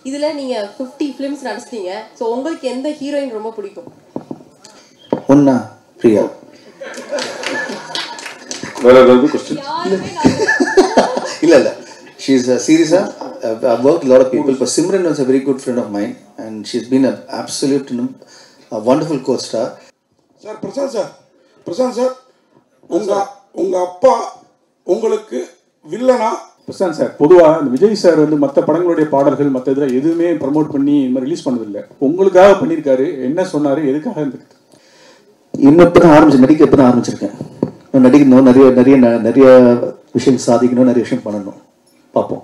இதில் நீங்கள் 50 films நடிச்சிட்டீங்க. So உங்களுக்கு எந்த ஹீரோயின் ரொம்ப பிடிக்கும்? ஒன்னா பிரியா. வேற ஏதாவது क्वेश्चन? இல்ல இல்ல, she is seriously I've worked with a lot of people, but Simran was a very good friend of mine and she's been an absolute a wonderful co-star. Sir Prashanth sir உங்க அப்பா உங்களுக்கு வில்லனா? பிரசாந்த் சார், பொதுவாக இந்த Vijay sir வந்து மற்ற படங்களுடைய பாடல்கள் மற்ற இதில் எதுவுமே ப்ரமோட் பண்ணி இந்த மாதிரி ரிலீஸ் பண்ணதில்லை. உங்களுக்காக பண்ணியிருக்காரு. என்ன சொன்னார், எதுக்காக இருந்துருக்கு? இன்னும் இப்போ தான் நடிக்க இப்போ தான் ஆரம்பிச்சிருக்கேன். நடிக்கணும், நிறைய நிறைய நிறைய விஷயம் சாதிக்கணும், நிறைய விஷயம் பண்ணணும், பார்ப்போம்.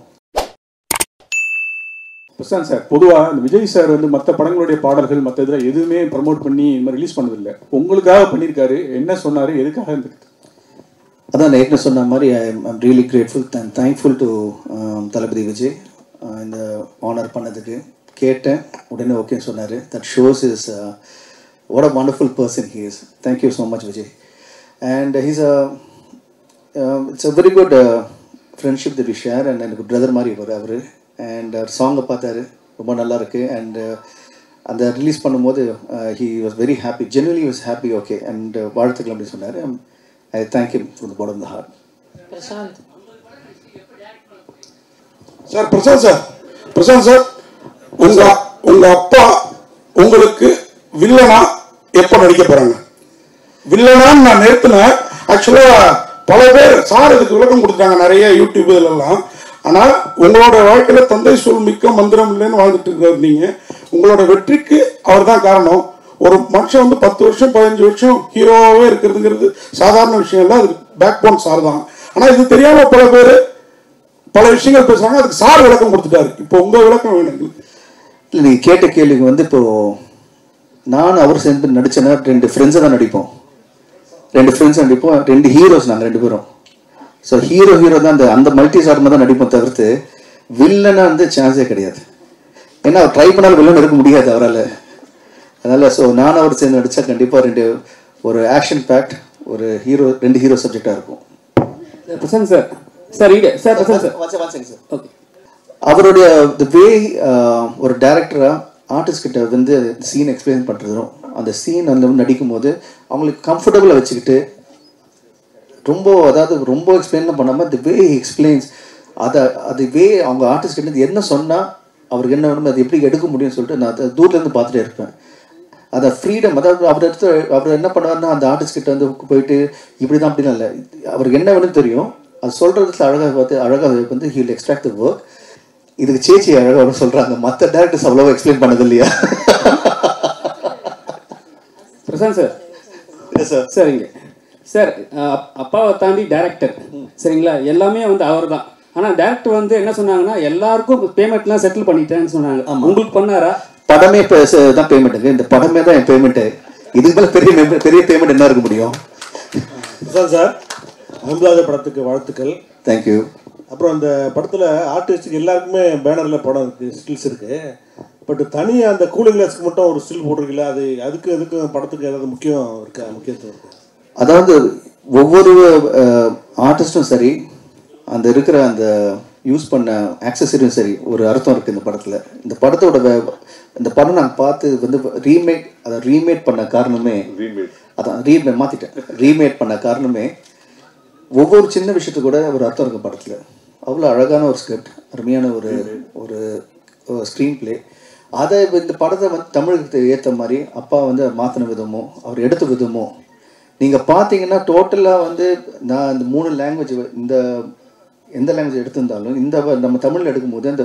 பிரசாந்த் சார், பொதுவாக இந்த விஜய் சார் வந்து மற்ற படங்களுடைய பாடல்கள் மற்ற இதில் எதுவுமே ப்ரமோட் பண்ணி இந்த மாதிரி ரிலீஸ் பண்ணதில்லை. உங்களுக்காக பண்ணியிருக்காரு. என்ன சொன்னார், எதுக்காக இருந்துருக்கு? அதான் நான் ஏற்கனவே சொன்ன மாதிரி I'm really grateful and thankful to Thalapathy Vijay இந்த ஆனர் பண்ணதுக்கு. கேட்டேன், உடனே ஓகேன்னு சொன்னார். That shows is what a wonderful person he is. Thank you so much Vijay. And he's it's a very good friendship that we share. And எனக்கு பிரதர் மாதிரி அவர். And அவர் சாங்கை பார்த்தாரு, ரொம்ப நல்லா இருக்கு. அண்ட் அந்த ரிலீஸ் பண்ணும்போது he was very happy, genuinely was happy. Okay and வாழ்த்துக்கள் அப்படி சொன்னார். I thank him from the bottom of the heart. Prashanth sir உங்க அப்பா உங்களுக்கு வில்லனா எப்போ நடிக்க போறாங்க? வில்லனான்னு நான் நிறுத்தினேன். ஆக்சுவலா பல பேர் சார் இதுக்கு விளக்கம் கொடுத்தாங்க நிறைய யூடியூப் இதெல்லாம். ஆனால் உங்களோட வாழ்க்கையில தந்தை சொல் மிக்க மந்திரம் இல்லைன்னு வாழ்ந்துட்டு இருக்காரு நீங்க. உங்களோட வெற்றிக்கு அவர் தான் காரணம். ஒரு மனுஷன் வந்து 10 வருஷம் 15 வருஷம் ஹீரோவாகவே இருக்கிறதுங்கிறது சாதாரண விஷயம் இல்லை. அதுக்கு பேக் போன் சார் தான். ஆனால் இது தெரியாம பல பேர் பல விஷயங்கள் பேசுறாங்க. அதுக்கு சார் விளக்கம் கொடுத்துட்டாரு. இப்போ உங்க விளக்கம் வேணும் எங்களுக்கு. இல்லை, நீங்கள் கேட்ட கேள்விக்கு வந்து இப்போ நான் அவர் சேர்ந்து நடிச்சேன்னா 2 ஃப்ரெண்ட்ஸை தான் நடிப்போம். 2 ஃப்ரெண்ட்ஸ் நடிப்போம், 2 ஹீரோஸ் நாங்கள் 2 பேரும். ஸோ ஹீரோ தான் அந்த மல்டி ஸ்டார்மா தான் நடிப்போம் தவிர்த்து வில்லனா வந்து சான்ஸே கிடையாது. ஏன்னா அவர் ட்ரை பண்ணாலும் வில்லன் எடுக்க முடியாது அவரால். அதனால் ஸோ நான் அவர் சேர்ந்து நடித்தா கண்டிப்பாக ஒரு ஆக்ஷன் பேக்ட் ஒரு 2 ஹீரோ சப்ஜெக்டாக இருக்கும். பிரசாந்த் சார் ஓகே, அவருடைய த வே ஒரு டைரக்டராக ஆர்டிஸ்ட் கிட்ட வந்து சீன் எக்ஸ்பிளைன் பண்ணுறதும் அந்த சீன் வந்து நடிக்கும் போது அவங்களுக்கு கம்ஃபர்டபுளாக வச்சுக்கிட்டு ரொம்ப எக்ஸ்பிளைன் பண்ணாமல் தி வே எக்ஸ்பிளைன்ஸ் அது வே அவங்க ஆர்டிஸ்ட் கிட்ட என்ன சொன்னால் அவருக்கு என்ன வேணுமோ அது எப்படி எடுக்க முடியும்னு சொல்லிட்டு நான் அதை தூரத்துலேருந்து பார்த்துட்டே இருப்பேன். அதை ஃப்ரீடம், அதாவது அவர் என்ன பண்ணுவார்னா அந்த ஆர்டிஸ்ட் கிட்ட வந்து போயிட்டு இப்படி தான் அப்படிலாம் இல்லை, அவருக்கு என்ன வேணும்னு தெரியும். அது சொல்கிறதுல அழகாக வந்து ஹீல் எக்ஸ்ட்ராக்ட் த ஒர்க். இதுக்கு சேச்சி அழகாக சொல்கிறாங்க, மற்ற டேரக்டர்ஸ் அவ்வளோவா எக்ஸ்பிளைன் பண்ணது இல்லையா? பிரசாந்த் சார் சரிங்க சார், அப்பாவை தாண்டி டேரக்டர் சரிங்களா, எல்லாமே வந்து அவர் தான். ஆனால் டேரக்டர் வந்து என்ன சொன்னாங்கன்னா எல்லாருக்கும் பேமெண்ட்லாம் செட்டில் பண்ணிட்டேன்னு சொன்னாங்க. உங்களுக்கு பண்ணாரா? படமே தான் பேமெண்ட்டுங்க, இந்த படமே தான் என் பேமெண்ட்டு. இதுக்கு மேலே பெரிய பேமெண்ட் என்ன இருக்க முடியும்? சார் அம்பலாத படத்துக்கு வாழ்த்துக்கள். தேங்க்யூ. அப்புறம் அந்த படத்தில் ஆர்டிஸ்ட்டுக்கு எல்லாருக்குமே பேனரில் படம் இருக்குது, ஸ்டில்ஸ் இருக்குது. பட் தனியாக அந்த கூலிங் கிளாஸ்க்கு மட்டும் ஒரு ஸ்டில் போட்டிருக்கீங்களா? அதுக்கும் படத்துக்கு ஏதாவது முக்கியத்துவம் இருக்குது? அதாவது ஒவ்வொரு ஆர்டிஸ்டும் சரி, அந்த இருக்கிற அந்த யூஸ் பண்ண ஆக்சசரியும் சரி, ஒரு அர்த்தம் இருக்குது இந்த படத்தில். இந்த படம் நாங்கள் பார்த்து வந்து ரீமேட் பண்ண காரணமே ரீமேட் பண்ண காரணமே ஒவ்வொரு சின்ன விஷயத்துக்கு கூட ஒரு அர்த்தம் இருக்குது படத்தில். அவ்வளோ அழகான ஒரு ஸ்கிரிப்ட், அருமையான ஒரு ஸ்க்ரீன் பிளே. அதை இந்த படத்தை வந்து தமிழுக்கு ஏற்ற மாதிரி அப்பா வந்து மாற்றின விதமோ அவர் எடுத்த விதமோ நீங்கள் பார்த்தீங்கன்னா டோட்டலாக வந்து நான் இந்த 3 லாங்குவேஜ் எந்த லாங்குவேஜ் எடுத்திருந்தாலும் இந்த நம்ம தமிழில் எடுக்கும்போது அந்த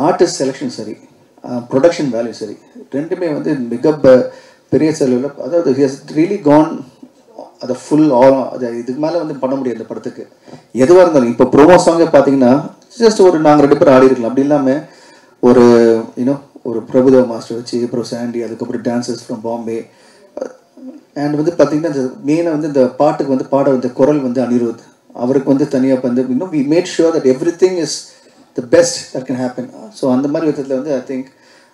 ஆர்டிஸ்ட் செலெக்ஷன் சரி, ப்ரொடக்ஷன் வேல்யூ சரி, ரெண்டுமே வந்து மிக பெரிய செலவில். அதாவது ஹஸ் ரியலி கான் அதை ஃபுல் அதை இதுக்கு மேலே வந்து பண்ண முடியாது இந்த படத்துக்கு. எதுவாக இருந்தாலும் இப்போ ப்ரோமோ சாங்கே பார்த்தீங்கன்னா ஜஸ்ட் நாங்கள் 2 பேரும் ஆடி இருக்கலாம். அப்படி இல்லாமல் ஒரு பிரபுதேவா மாஸ்டர் வச்சு, அப்புறம் சாண்டி, அதுக்கப்புறம் டான்சர்ஸ் ஃப்ரம் பாம்பே. அண்ட் வந்து பார்த்தீங்கன்னா மெயினாக வந்து இந்த பாட்டுக்கு வந்து பாட வந்து குரல் வந்து அனிருத், அவருக்கு வந்து தனியாக வந்து we made sure that everything is the best that can happen. So அந்த மாதிரி விதத்தில் வந்து ஐ திங்க்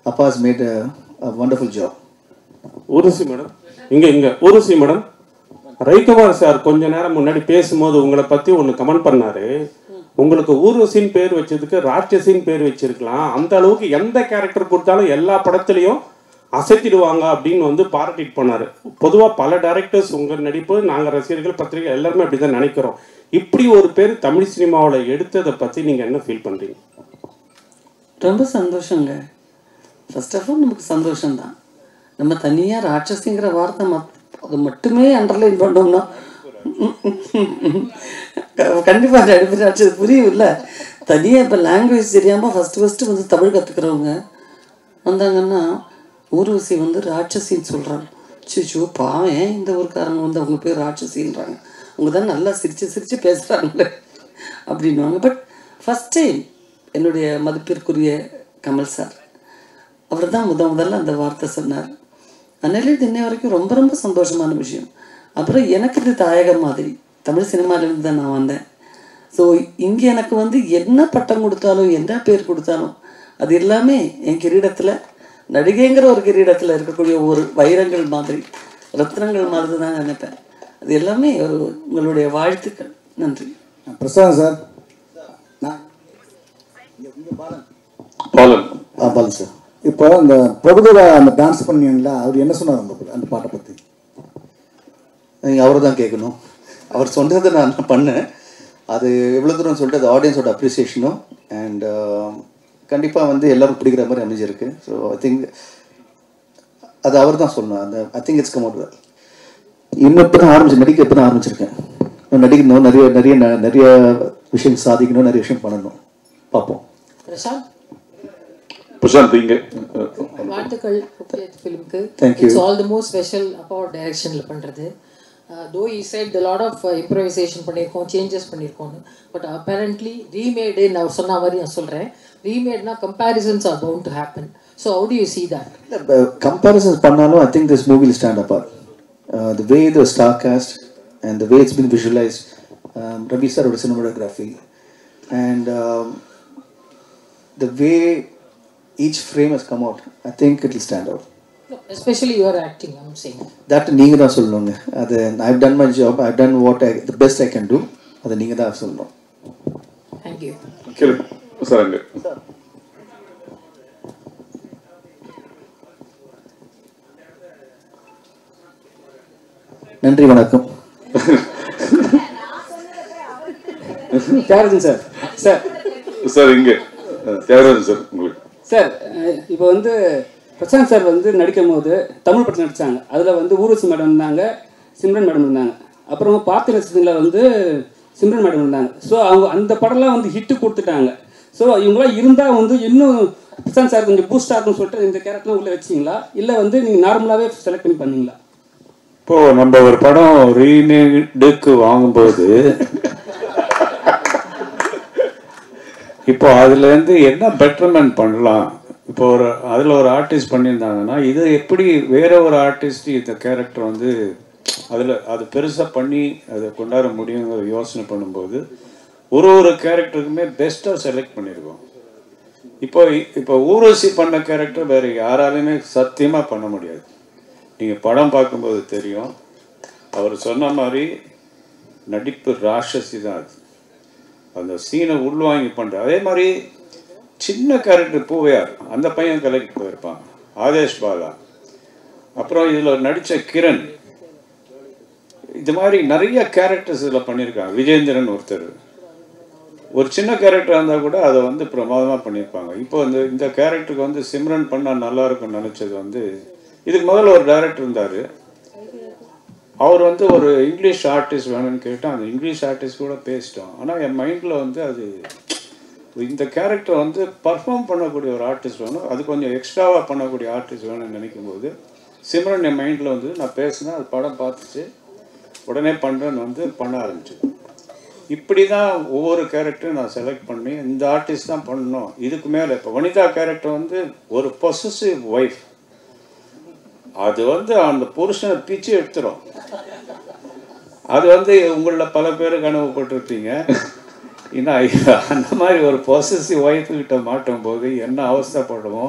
அப்பா has made a wonderful job. Urvashi madam இங்கே ஊர்வசி மேடம், ரவிக்குமார் சார் கொஞ்ச நேரம் முன்னாடி பேசும்போது உங்களை பற்றி ஒன்று கமெண்ட் பண்ணார். உங்களுக்கு ஊர்வசின்னு பேர் வச்சதுக்கு ராட்சசின்னு பேர் வச்சிருக்கலாம். அந்த அளவுக்கு எந்த கேரக்டர் கொடுத்தாலும் எல்லா படத்துலையும் அசைத்திடுவாங்க அப்படின்னு வந்து பாராட்டிட் பண்ணார். பொதுவாக பல டைரக்டர்ஸ் உங்கள் நடிப்பு, நாங்கள் ரசிகர்கள், பத்திரிகை எல்லாருமே அப்படி தான் நினைக்கிறோம். இப்படி ஒரு பேர் தமிழ் சினிமாவில் எடுத்ததை பற்றி நீங்கள் என்ன ஃபீல் பண்ணுறீங்க? ரொம்ப சந்தோஷங்க. ஃபர்ஸ்ட் ஆஃப் ஆல் நமக்கு சந்தோஷம்தான். நம்ம தனியாக ராட்சசிங்கிற வார்த்தை அது மட்டுமே அண்டர்லைன் பண்ணோம்னா கண்டிப்பாக நடிப்பு ராட்சசி புரியும் இல்லை. தனியாக இப்போ லாங்குவேஜ் தெரியாமல் ஃபஸ்ட்டு வந்து தமிழ் கற்றுக்கிறவங்க வந்தாங்கன்னா ஊர்வசி வந்து ராட்சசின்னு சொல்கிறாங்க. சிச்சோ பாவம், இந்த ஊருக்காரங்க வந்து அவங்க பேர் ராட்சசின்றாங்க, அவங்க தான் நல்லா சிரித்து பேசுகிறாங்களே அப்படின்வாங்க. பட் ஃபஸ்ட் டைம் என்னுடைய மதிப்பிற்குரிய கமல் சார் அவர் தான் முதல்ல அந்த வார்த்தை சொன்னார். அதனால இது இன்னை வரைக்கும் ரொம்ப ரொம்ப சந்தோஷமான விஷயம். அப்புறம் எனக்கு இது தாயகம் மாதிரி, தமிழ் சினிமாவிலேருந்து தான் நான் வந்தேன். ஸோ இங்கே எனக்கு வந்து என்ன பட்டம் கொடுத்தாலும் என்ன பேர் கொடுத்தாலும் அது எல்லாமே என் கிரீடத்தில், நடிகைங்கிற ஒரு கிரீடத்தில் இருக்கக்கூடிய ஒரு வைரங்கள் மாதிரி, ரத்னங்கள் மாதிரி தான் நினைப்பேன். அது எல்லாமே ஒரு உங்களுடைய வாழ்த்துக்கள். நன்றி. பிரசாத் சார். பாலன் சார், இப்போ அந்த பிரபுதேவா அந்த டான்ஸ் பண்ணீங்களா, அவர் என்ன சொன்னார் அந்த பாட்டை பற்றி? நீங்கள் அவரை தான் கேட்கணும். அவர் சொன்னதை நான் பண்ணேன். அது எவ்வளோ தூரம் சொல்லிட்டு அது ஆடியன்ஸோட அப்ரிசியேஷனும் அண்ட் கண்டிப்பாக வந்து எல்லோரும் பிடிக்கிற மாதிரி அமைஞ்சிருக்கு. ஸோ ஐ திங்க் அது அவர் தான் சொல்லணும். அந்த I think it's come out well. இன்னும் இப்போ தான் நடிக்க இப்போ தான் ஆரம்பிச்சிருக்கேன். நடிக்கணும், நிறைய நிறைய நிறைய விஷயம் சாதிக்கணும், நிறைய விஷயம் பண்ணணும். பார்ப்போம். பிரசாந்த் இங்கே வாழ்த்துக்கள் ஃபிலிம்க்கு. Thank you. It's all the more special அப்பாவோட டைரக்ஷனில் பண்ணுறது. Though I said the lot of improvisation பண்ணியிருக்கோம், சேஞ்சஸ் பண்ணியிருக்கோம். பட் அப்பரண்ட்லி ரீமேடு நான் சொன்ன மாதிரி நான் சொல்கிறேன், ரீமேட்னா comparisons are bound to happen. So how do you see that? Comparisons பண்ணாலும் I think this movie will stand apart. The way the star cast and the way it's been visualized, Ravi sir with cinematography and the way each frame has come out, I think it will stand out. No, especially your acting, I'm saying. That நீங்க தான் சொல்லணுங்க. அது I've done my job, I've done what the best I can do. அது நீங்க தான் சொல்லணும். Thank you. கேளு sir. அங்கே நன்றி, வணக்கம். தியாகராஜன் சார். சார் சார் இங்கே தியாகராஜன் சார் உங்களுக்கு. சார் இப்போ வந்து பிரசாந்த் சார் வந்து நடிக்கும் போது தமிழ் படத்தில் நடித்தாங்க. அதில் வந்து ஊர்வசி மேடம் இருந்தாங்க, சிம்ரன் மேடம் இருந்தாங்க. அப்புறம் பார்த்து ரசிகத்தில் வந்து சிம்ரன் மேடம் இருந்தாங்க. ஸோ அவங்க அந்த படம்லாம் வந்து ஹிட்டு கொடுத்துட்டாங்க. ஸோ இவங்களாம் இருந்தால் வந்து இன்னும் பிரசாந்த் சார் கொஞ்சம் பூஸ்டாக இருக்குன்னு சொல்லிட்டு இந்த கேரக்டர்லாம் உள்ளே வச்சிங்களா, இல்லை வந்து நீங்கள் நார்மலாகவே செலக்ட் பண்ணி பண்ணீங்களா? இப்போது நம்ம ஒரு படம் ரீமேடுக்கு வாங்கும்போது இப்போ அதுலேருந்து என்ன பெட்டர்மெண்ட் பண்ணலாம், இப்போ அதில் ஒரு ஆர்டிஸ்ட் பண்ணியிருந்தாங்கன்னா இது எப்படி வேற ஒரு ஆர்டிஸ்ட் இந்த கேரக்டர் வந்து அது பெருசாக பண்ணி அதை கொண்டாட முடியுங்கிற யோசனை பண்ணும்போது ஒரு கேரக்டருக்குமே பெஸ்ட்டாக செலக்ட் பண்ணியிருக்கோம். இப்போ ஊர்வசி பண்ண கேரக்டர் வேறு யாராலையுமே சத்தியமாக பண்ண முடியாது. நீங்கள் படம் பார்க்கும்போது தெரியும். அவர் சொன்ன மாதிரி நடிப்பு ராட்சசி தான். அது அந்த சீனை உள்வாங்கி பண்ணுற. அதே மாதிரி சின்ன கேரக்டர் பூவையார், அந்த பையன் கலக்கி போயிருப்பான். ஆதேஷ் பாலா, அப்புறம் இதில் நடித்த கிரண், இது மாதிரி நிறைய கேரக்டர்ஸ் இதில் பண்ணியிருக்காங்க. விஜேந்திரன் ஒருத்தர், ஒரு சின்ன கேரக்டராக இருந்தால் கூட அதை வந்து பிரமாதமாக பண்ணியிருப்பாங்க. இப்போ இந்த கேரக்டருக்கு வந்து சிம்ரன் பண்ணால் நல்லாயிருக்கும்னு நினச்சது வந்து, இதுக்கு முதல்ல ஒரு டைரக்டர் இருந்தார். அவர் வந்து ஒரு இங்கிலீஷ் ஆர்டிஸ்ட் வேணும்னு கேட்டால் அந்த இங்கிலீஷ் ஆர்டிஸ்ட் கூட பேசிட்டோம். ஆனால் என் மைண்டில் வந்து அது இந்த கேரக்டர் வந்து பர்ஃபார்ம் பண்ணக்கூடிய ஒரு ஆர்டிஸ்ட் வேணும், அது கொஞ்சம் எக்ஸ்ட்ராவாக பண்ணக்கூடிய ஆர்டிஸ்ட் வேணும்னு நினைக்கும்போது சிம்ரன் என் மைண்டில் வந்து நான் பேசினேன். அது படம் பார்த்துச்சு, உடனே பண்ணுறேன்னு வந்து பண்ண ஆரம்பிச்சிடும். இப்படி தான் ஒவ்வொரு கேரக்டரும் நான் செலக்ட் பண்ணி இந்த ஆர்டிஸ்ட் தான் பண்ணணும். இதுக்கு மேலே இப்போ வனிதா கேரக்டர் வந்து ஒரு பொசசிவ் ஒய்ஃப், அது வந்து அந்த புருஷனை பிச்சு எடுத்துரும். அது வந்து உங்களில் பல பேர் கனவுப்பட்டிருப்பீங்க. ஏன்னா அந்த மாதிரி ஒரு பொசசிவ் ஒய்ஃபுக்கிட்ட மாட்டும் போது என்ன அவஸ்தைப்படுமோ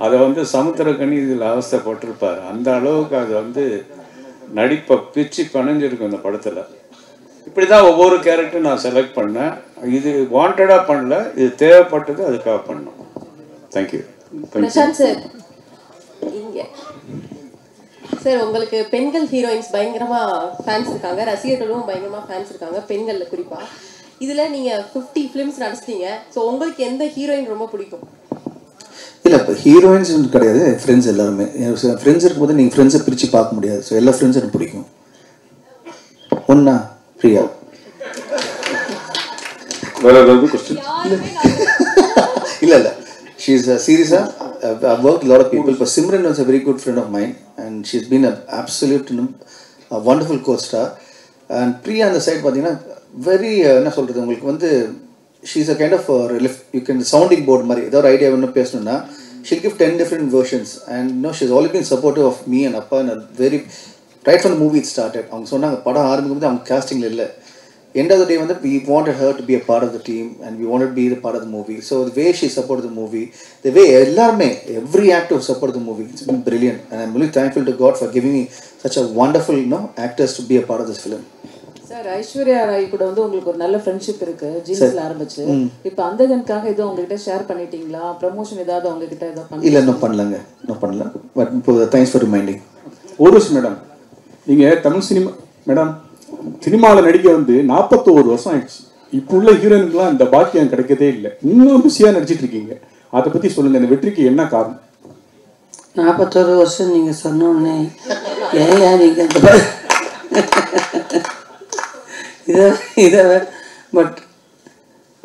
அதை வந்து சமுத்திரக்கனி இதில் அவஸ்தைப்பட்டிருப்பார். அந்த அளவுக்கு அது வந்து நடிப்பை பிச்சு பணிஞ்சிருக்கும் இந்த படத்தில். இப்படி தான் ஒவ்வொரு கேரக்டரும் நான் செலக்ட் பண்ணேன். இது வாண்டடாக பண்ணல, இது தேவைப்பட்டது, அதுக்காக பண்ணோம். தேங்க்யூ. பிரசாந்த் சார் இங்க சார், உங்களுக்கு பெண்கள் ஹீரோயின்ஸ் பயங்கரமா ஃபேன்ஸ் இருக்காங்க, ரசிகர்களும் பயங்கரமா ஃபேன்ஸ் இருக்காங்க, பெண்கள்ல குறிப்பா. இதுல நீங்க 50 ஃபிலிம்ஸ் நடத்துறீங்க. ஸோ உங்களுக்கு எந்த ஹீரோயின் ரொம்ப பிடிக்கும்? இல்லை, இப்போ ஹீரோயின்ஸ் கிடையாது, ஃப்ரெண்ட்ஸ் எல்லாருமே. ஃப்ரெண்ட்ஸ் இருக்கும்போது நீங்கள் ஃப்ரெண்ட்ஸை பிரித்து பார்க்க முடியாது. ஸோ எல்லா ஃப்ரெண்ட்ஸும் எனக்கு பிடிக்கும். ஒன்றா பிரியா. வேற ஏதாவது கொஸ்டின்? இல்லை ஷீஸ் சீரியஸாக I've worked with a lot of people. But Simran was a very good friend of mine, and she's been an absolute a wonderful co-star. And Priya on the side, பார்த்தீங்கன்னா very என்ன சொல்கிறது உங்களுக்கு வந்து she's a kind of you can sounding board மாதிரி ஏதாவது idea வேணும் பேசணும்னா she'll give 10 different versions, and she's always been supportive of me and Appa, and very right from the movie it started. அவங்க சொன்னாங்க படம் ஆரம்பிக்கும் போது அவங்க castingல இல்லை, end of the day we wanted her to be a part of the team, and we wanted to be a part of the movie. So the way she supported the movie, the way every actor supported the movie, it's been brilliant, and I'm really thankful to God for giving me such a wonderful actors to be a part of this film. Sir, Aishwarya Rai கூட வந்து உங்களுக்கு ஒரு நல்ல friendship இருக்கு, ஜீன்ஸ்ல ஆரம்பிச்சு. இப்போ அந்தகனுக்காக ஏதோ உங்ககிட்ட ஷேர் பண்ணிட்டீங்களா? ப்ரமோஷன் ஏதாவது உங்ககிட்ட ஏதோ இல்ல இன்னும் பண்ணல. பட் இப்போ தேங்க்ஸ் ஃபார் ரிமைண்டிங். ஊருஸ் மேடம், நீங்க தமிழ் சினிமாவில் நடிக்க வந்து 41 வருஷம் ஆயிடுச்சு. இப்போ உள்ள ஹீரோயினுக்குலாம் இந்த பாக்கியம் கிடைக்கதே இல்லை. இன்னும் பிஸியாக நடிச்சிட்டு இருக்கீங்க. அதை பற்றி சொல்லுங்கள், இந்த வெற்றிக்கு என்ன காரணம்? 41 வருஷம் நீங்கள் சொன்னோன்னே ஏன் நீங்கள் இதை பட்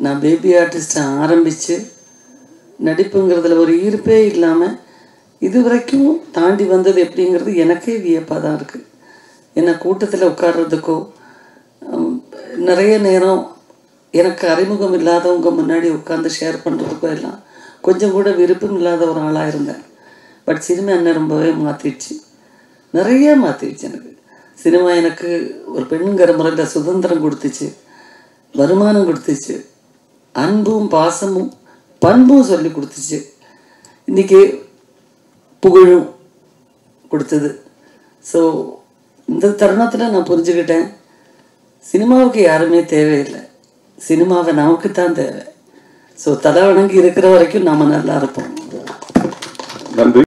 நான் பேபி ஆர்டிஸ்ட்டை ஆரம்பித்து நடிப்புங்கிறதுல ஒரு ஈர்ப்பே இல்லாமல் இது வரைக்கும் தாண்டி வந்தது எப்படிங்கிறது எனக்கே வியப்பாக தான் இருக்குது. என்னை கூட்டத்தில் உட்கார்றதுக்கோ நிறைய நேரம் எனக்கு அறிமுகம் இல்லாதவங்க முன்னாடி உட்காந்து ஷேர் பண்ணுறதுக்கோ எல்லாம் கொஞ்சம் கூட விருப்பம் இல்லாத ஒரு ஆளாக இருந்தேன். பட் சினிமா என்ன ரொம்பவே மாற்றிடுச்சு, நிறைய மாற்றிடுச்சு. எனக்கு சினிமா எனக்கு ஒரு பெண்ணுங்கிற முறையில் சுதந்திரம் கொடுத்துச்சு, வருமானம் கொடுத்துச்சு, அன்பும் பாசமும் பண்பும் சொல்லி கொடுத்துச்சு, இன்றைக்கி புகழும் கொடுத்தது. ஸோ இந்த தருணத்தில் நான் புரிஞ்சுக்கிட்டேன், சினிமாவுக்கு யாருமே தேவையில்லை, சினிமாவை நமக்கு தான் தேவை. ஸோ தலை வணங்கி இருக்கிற வரைக்கும் நாம் நல்லா இருப்போம். நன்றி.